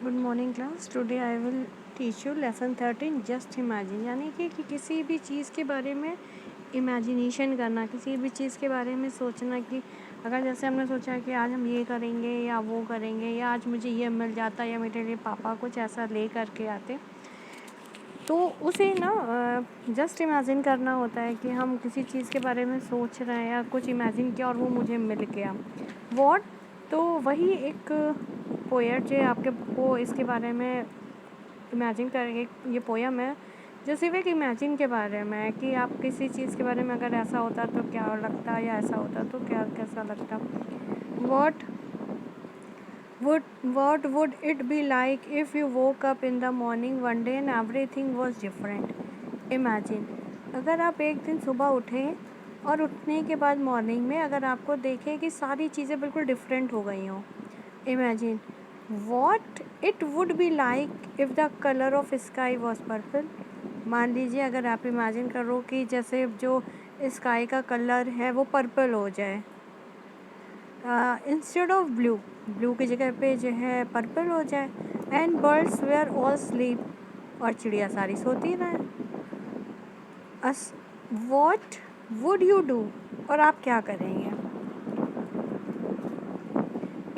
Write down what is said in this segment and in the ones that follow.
Good morning class. Today I will teach you lesson 13 just imagine. यानी कि किसी भी चीज़ के बारे में इमेजिनेशन करना, किसी भी चीज़ के बारे में सोचना कि अगर जैसे हमने सोचा कि आज हम ये करेंगे या वो करेंगे, या आज मुझे ये मिल जाता या मेरे लिए पापा कुछ ऐसा ले करके आते, तो उसे ना जस्ट इमेजिन करना होता है कि हम किसी चीज़ के बारे में सोच रहे हैं या कुछ इमेजिन किया और वो मुझे मिल गया। वॉट, तो वही एक पोएट जो आपके को इसके बारे में इमेजिन करेंगे। ये पोयम है जो सिर्फ एक इमेजिन के बारे में है कि आप किसी चीज़ के बारे में अगर ऐसा होता तो क्या लगता, या ऐसा होता तो क्या कैसा लगता। What what would it be like if you woke up in the morning one day and everything was different? Imagine, अगर आप एक दिन सुबह उठें और उठने के बाद मॉर्निंग में अगर आपको देखें कि सारी चीज़ें बिल्कुल डिफरेंट हो गई हों। Imagine what it would be like if the color of sky was purple. मान लीजिए अगर आप इमेजिन करो कि जैसे जो स्काई का कलर है वो पर्पल हो जाए, इंस्टेड ऑफ ब्लू, ब्लू की जगह पे जो है पर्पल हो जाए। And birds were all sleep, और चिड़िया सारी सोती रहें। As what would you do, और आप क्या करेंगे?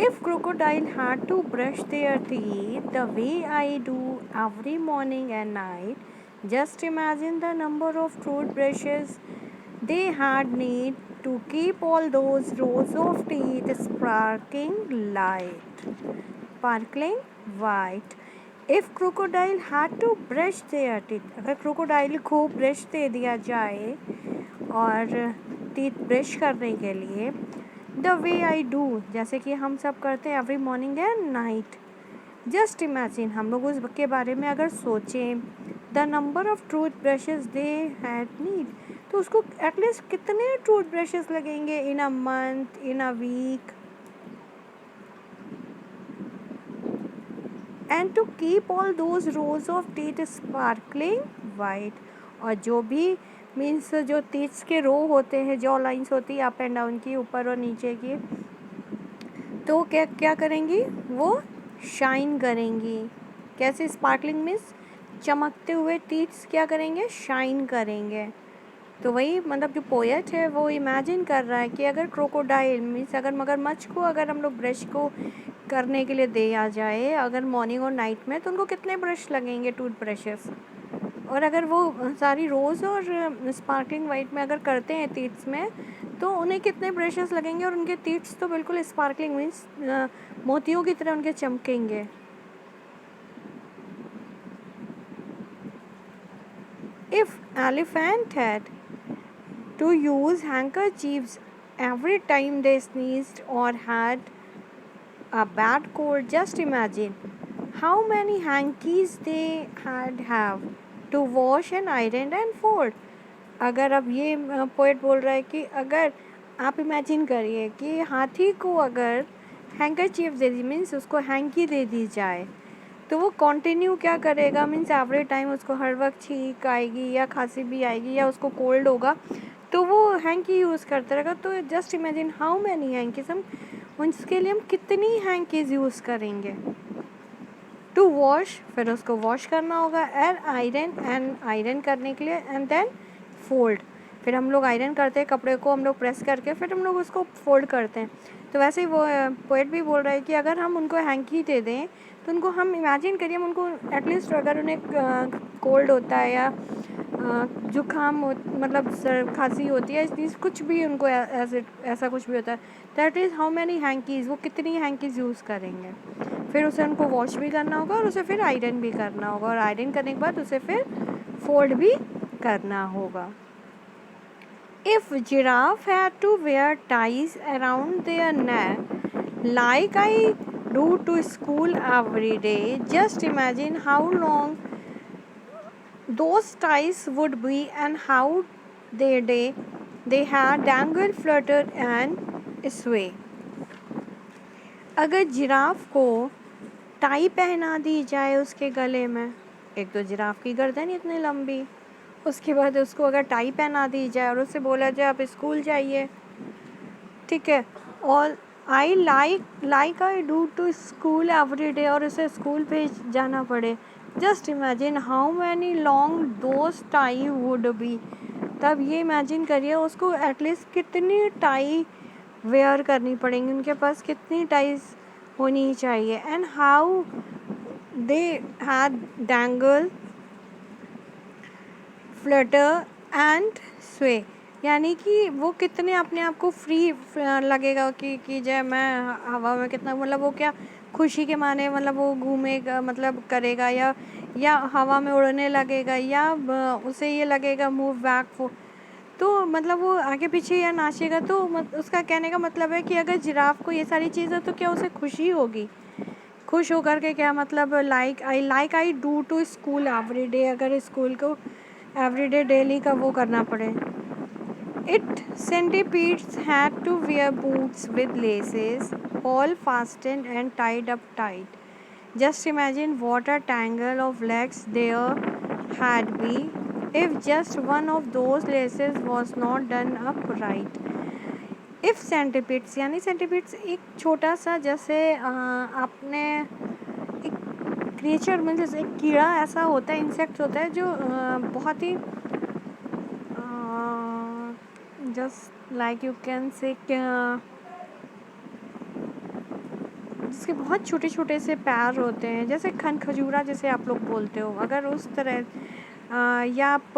If crocodile had to brush their teeth the way I do every morning and night, just imagine the number of tooth brushes they had need to keep all those rows of teeth sparkling white. If crocodile had to brush their teeth, अगर crocodile को brush दे दिया जाए और teeth brush करने के लिए, the way I do, जैसे कि हम सब करते हैं every morning and night, just imagine, हम लोग उसके बारे में अगर सोचें, the number of tooth brushes they had need, तो उसको एटलीस्ट कितने टूथ ब्रशेस लगेंगे in a month, in a week, and to keep all those rows of teeth sparkling white, और जो भी मीन्स जो टीथ्स के रो होते हैं, जो लाइंस होती है अप एंड डाउन की, ऊपर और नीचे की, तो क्या क्या करेंगी, वो शाइन करेंगी। कैसे? स्पार्कलिंग मीन्स चमकते हुए टीथ्स क्या करेंगे, शाइन करेंगे। तो वही मतलब जो पोएट है वो इमेजिन कर रहा है कि अगर क्रोकोडाइल मीन्स अगर मगरमच्छ को अगर हम लोग ब्रश को करने के लिए दे आ जाए अगर मॉर्निंग और नाइट में, तो उनको कितने ब्रश लगेंगे, टूथ ब्रशेस, और अगर वो सारी रोज़ और स्पार्कलिंग वाइट में अगर करते हैं टीथ्स में, तो उन्हें कितने ब्रशेस लगेंगे, और उनके टीथ्स तो बिल्कुल स्पार्कलिंग मीन्स मोतियों की तरह उनके चमकेंगे। If elephant had to use handkerchiefs every time they sneezed or had a bad cold, just imagine how many hankies they had have to wash and iron and fold. अगर अब ये poet बोल रहा है कि अगर आप इमेजिन करिए कि हाथी को अगर हैंकरचीफ दे दी, मीन्स उसको हैंकी दे दी जाए, तो वो कंटिन्यू क्या करेगा, मीन्स एवरी टाइम उसको हर वक्त छींक आएगी या खांसी भी आएगी या उसको कोल्ड होगा, तो वो हैंकी यूज़ करता रहेगा। तो just imagine how many hankies, हम उसके लिए हम कितनी हैंकीज यूज़ करेंगे। टू वॉश, फिर उसको वॉश करना होगा, एंड आयरन करने के लिए, एंड देन फोल्ड, फिर हम लोग आयरन करते हैं कपड़े को, हम लोग प्रेस करके फिर हम लोग उसको फोल्ड करते हैं। तो वैसे ही वो पोएट भी बोल रहा है कि अगर हम उनको हैंकी दे दें, तो उनको हम इमेजिन करिए, हम उनको एटलीस्ट अगर उन्हें कोल्ड होता है या जुकाम मतलब सर खांसी होती है, इस कुछ भी उनको ऐसा कुछ भी होता है, that is how many hankies, वो कितनी हैंकीज़ यूज़ करेंगे। फिर उसे उनको वॉश भी करना होगा और उसे फिर आयरन भी करना होगा, और आयरन करने के बाद उसे फिर फोल्ड भी करना होगा। If giraffe had to wear ties around their neck like I do to school every day, just imagine how long those ties would be and how they had dangle, flutter and sway. अगर giraffe को tie पहना दी जाए उसके गले में, एक तो giraffe की गर्दन इतनी लंबी, उसके बाद उसको अगर टाई पहना दी जाए और उससे बोला जाए आप स्कूल जाइए, ठीक है, और I like I do to school every day, और उसे स्कूल पे जाना पड़े। Just imagine how many long those tie would be. तब ये इमेजिन करिए उसको एटलीस्ट कितनी टाई वेयर करनी पड़ेंगी, उनके पास कितनी टाइज होनी चाहिए। And how they had dangle Flutter and स्वे, यानी कि वो कितने अपने आप को फ्री लगेगा कि जय मैं हवा में कितना, मतलब वो क्या खुशी के माने, मतलब वो घूमेगा, मतलब करेगा, या हवा में उड़ने लगेगा, या उसे ये लगेगा मूव बैक। तो मतलब वो आगे पीछे या नाचेगा। तो उसका कहने का मतलब है कि अगर जिराफ को ये सारी चीज़ें, तो क्या उसे खुशी होगी? खुश होकर के क्या मतलब, like I do to school every day, अगर स्कूल को एवरी डे डेली का वो करना पड़े। It centipedes had to wear boots with laces all fastened and tied up tight. Just imagine what a tangle of legs there had been if just one of those laces was not done up right. If centipedes, यानी centipedes एक छोटा सा, जैसे आपने एक creature में, जैसे एक कीड़ा ऐसा होता है, इंसेक्ट होता है जो बहुत ही just like you can say, जिसके बहुत छोटे छोटे से पैर होते हैं, जैसे खजूरा जैसे आप लोग बोलते हो, अगर उस तरह या आप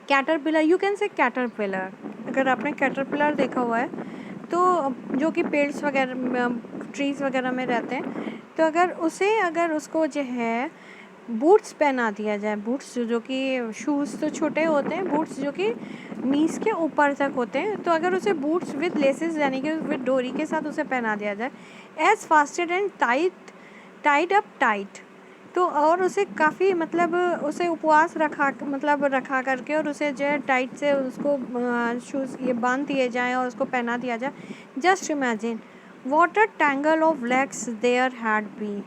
कैटरपिलर, यू कैन से कैटरपिलर, अगर आपने कैटरपिलर देखा हुआ है तो जो कि पेड़्स वगैरह ट्रीज़ वगैरह में रहते हैं, तो अगर उसको जो है बूट्स पहना दिया जाए, बूट्स जो कि शूज़ तो छोटे होते हैं, बूट्स जो कि नीज के ऊपर तक होते हैं, तो अगर उसे बूट्स विद लेसेस यानी कि विद डोरी के साथ उसे पहना दिया जाए, as fastened and tied up tight, तो और उसे काफ़ी मतलब उसे उपवास रखा करके, और उसे जो है टाइट से उसको शूज़ ये बांध दिए जाएँ और उसको पहना दिया जाए। Just imagine what a tangle of legs there had be,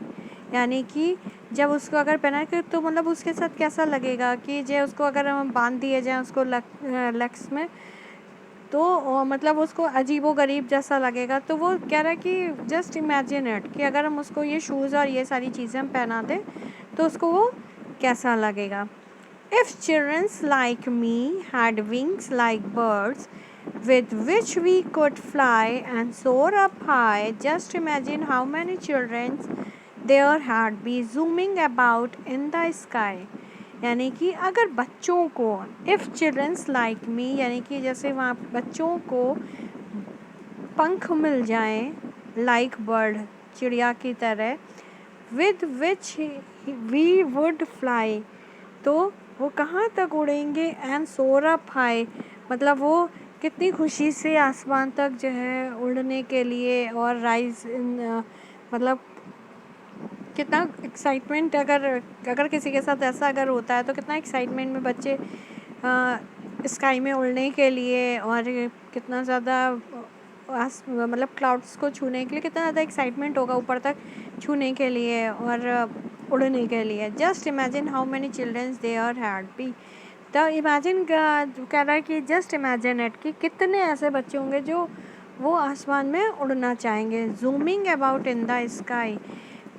यानी कि जब उसको अगर पहना के, तो मतलब उसके साथ कैसा लगेगा कि जो उसको अगर हम बांध दिए जाएँ उसको लेग्स में, तो मतलब उसको अजीबो गरीब जैसा लगेगा। तो वो कह रहा है कि जस्ट इमेजिन इट, कि अगर हम उसको ये शूज़ और ये सारी चीज़ें हम पहना दें तो उसको वो कैसा लगेगा। If childrens like me had wings like birds with which we could fly and soar up high, just imagine how many children there had been zooming about in the sky. यानी कि अगर बच्चों को, इफ़ चिल्ड्रंस लाइक मी, यानी कि जैसे वहाँ बच्चों को पंख मिल जाएं लाइक बर्ड, चिड़िया की तरह, with which we would fly, तो वो कहाँ तक उड़ेंगे, एंड सोर अप हाई, मतलब वो कितनी खुशी से आसमान तक जो है उड़ने के लिए, और राइज इन मतलब कितना एक्साइटमेंट, अगर किसी के साथ ऐसा अगर होता है तो कितना एक्साइटमेंट में बच्चे स्काई में उड़ने के लिए, और कितना ज़्यादा मतलब क्लाउड्स को छूने के लिए कितना ज़्यादा एक्साइटमेंट होगा ऊपर तक छूने के लिए और उड़ने के लिए। Just imagine how many childrens there had be, तो इमेजिन कह रहा है कि जस्ट इमेजिन इट, कि कितने ऐसे बच्चे होंगे जो वो आसमान में उड़ना चाहेंगे। Zooming about in the sky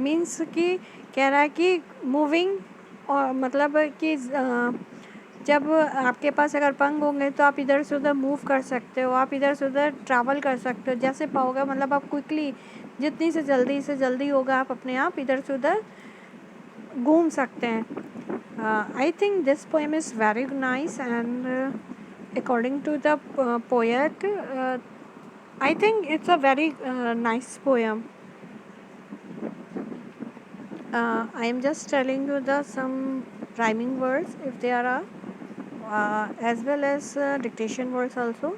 means कि कह रहा है कि मूविंग, और मतलब कि जब आपके पास अगर पंख होंगे तो आप इधर से उधर मूव कर सकते हो, आप इधर से उधर ट्रैवल कर सकते हो जैसे पाओगे, मतलब आप क्विकली जितनी से जल्दी होगा आप अपने आप इधर से उधर घूम सकते हैं। I think this poem is very nice, and according to the poet I think it's a very nice poem. I am just telling you the some rhyming words if there are, as well as dictation words also.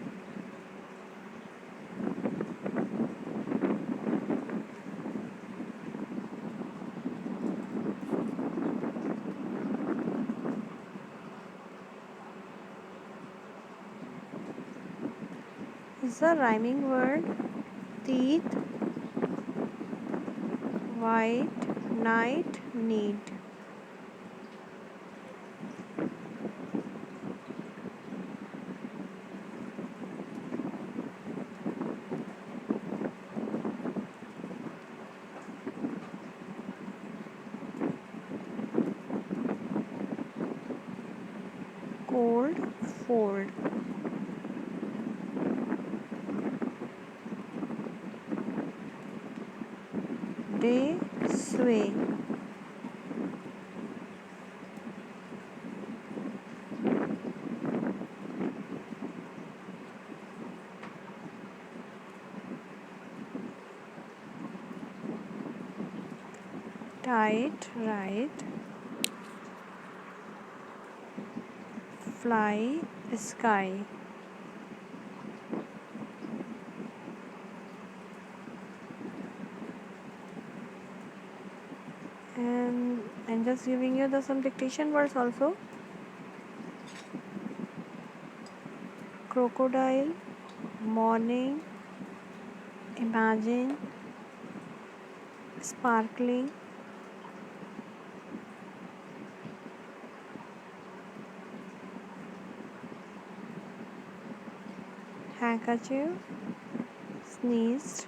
It's a rhyming word: teeth, white, night, need. cold, fold. Day, sway. Tight, right. Fly, sky. And I'm just giving you some dictation words also. Crocodile, morning, imagine, sparkling, handkerchief, sneezed,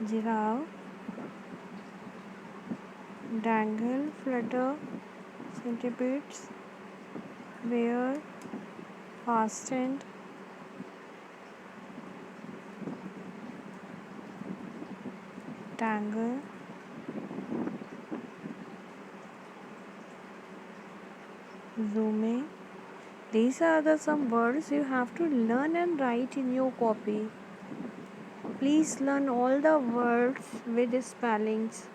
giraffe, dangle, flutter, centipedes, bear, fastened, tangle, zooming. These are some words you have to learn and write in your copy. Please learn all the words with the spellings.